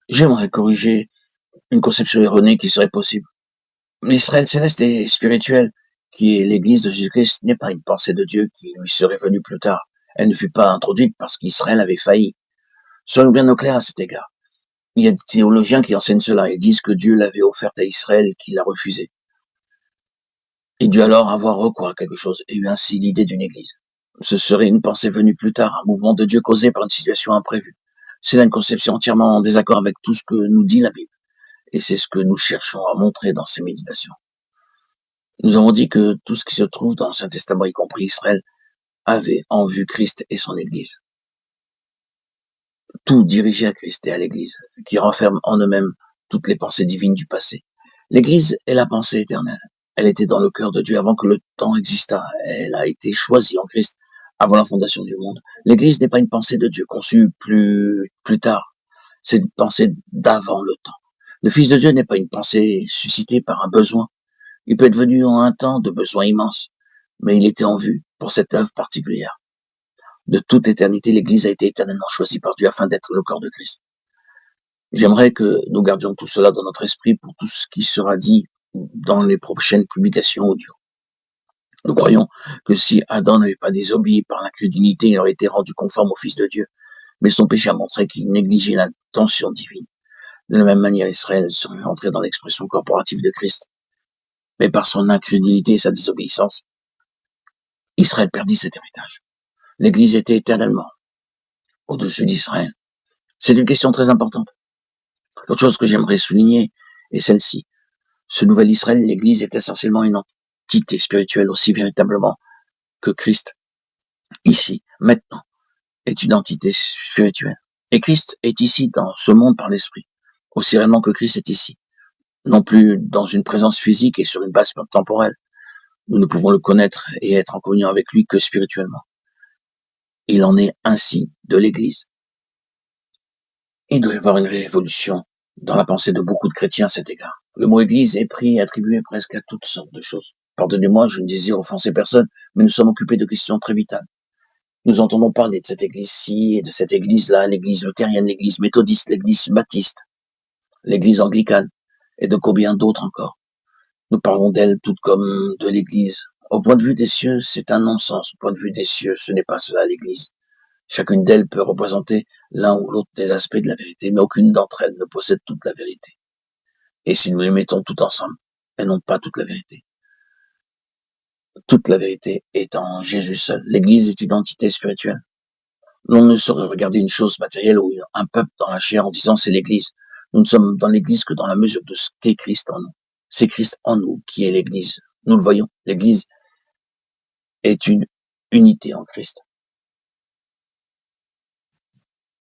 J'aimerais corriger une conception erronée qui serait possible. L'Israël céleste et spirituel, qui est l'Église de Jésus-Christ, n'est pas une pensée de Dieu qui lui serait venue plus tard. Elle ne fut pas introduite parce qu'Israël avait failli. Soyons bien au clair à cet égard. Il y a des théologiens qui enseignent cela et disent que Dieu l'avait offerte à Israël qui l'a refusée. Il dut alors avoir recours à quelque chose et eu ainsi l'idée d'une Église. Ce serait une pensée venue plus tard, un mouvement de Dieu causé par une situation imprévue. C'est là une conception entièrement en désaccord avec tout ce que nous dit la Bible. Et c'est ce que nous cherchons à montrer dans ces méditations. Nous avons dit que tout ce qui se trouve dans l'Ancien Testament, y compris Israël, avait en vue Christ et son Église. Tout dirigé à Christ et à l'Église, qui renferme en eux-mêmes toutes les pensées divines du passé. L'Église est la pensée éternelle. Elle était dans le cœur de Dieu avant que le temps existât. Elle a été choisie en Christ avant la fondation du monde. L'Église n'est pas une pensée de Dieu conçue plus tard. C'est une pensée d'avant le temps. Le Fils de Dieu n'est pas une pensée suscitée par un besoin. Il peut être venu en un temps de besoin immense, mais il était en vue pour cette œuvre particulière. De toute éternité, l'Église a été éternellement choisie par Dieu afin d'être le corps de Christ. J'aimerais que nous gardions tout cela dans notre esprit pour tout ce qui sera dit dans les prochaines publications audio. Nous croyons que si Adam n'avait pas désobéi par l'incrédulité, il aurait été rendu conforme au Fils de Dieu. Mais son péché a montré qu'il négligeait l'intention divine. De la même manière, Israël serait entré dans l'expression corporative de Christ. Mais par son incrédulité et sa désobéissance, Israël perdit cet héritage. L'Église était éternellement au-dessus d'Israël. C'est une question très importante. L'autre chose que j'aimerais souligner est celle-ci. Ce nouvel Israël, l'Église, est essentiellement une entité spirituelle aussi véritablement que Christ, ici, maintenant, est une entité spirituelle. Et Christ est ici dans ce monde par l'Esprit, aussi réellement que Christ est ici, non plus dans une présence physique et sur une base temporelle. Nous ne pouvons le connaître et être en communion avec lui que spirituellement. Il en est ainsi de l'Église. Il doit y avoir une révolution dans la pensée de beaucoup de chrétiens à cet égard. Le mot Église est pris et attribué presque à toutes sortes de choses. Pardonnez-moi, je ne désire offenser personne, mais nous sommes occupés de questions très vitales. Nous entendons parler de cette Église-ci et de cette Église-là, l'Église luthérienne, l'Église méthodiste, l'Église baptiste, l'Église anglicane, et de combien d'autres encore. Nous parlons d'elles toutes comme de l'Église. Au point de vue des cieux, c'est un non-sens. Au point de vue des cieux, ce n'est pas cela l'Église. Chacune d'elles peut représenter l'un ou l'autre des aspects de la vérité, mais aucune d'entre elles ne possède toute la vérité. Et si nous les mettons toutes ensemble, elles n'ont pas toute la vérité. Toute la vérité est en Jésus seul. L'Église est une entité spirituelle. L'on ne saurait regarder une chose matérielle ou un peuple dans la chair en disant c'est l'Église. Nous ne sommes dans l'Église que dans la mesure de ce qu'est Christ en nous. C'est Christ en nous qui est l'Église. Nous le voyons. L'Église est une unité en Christ.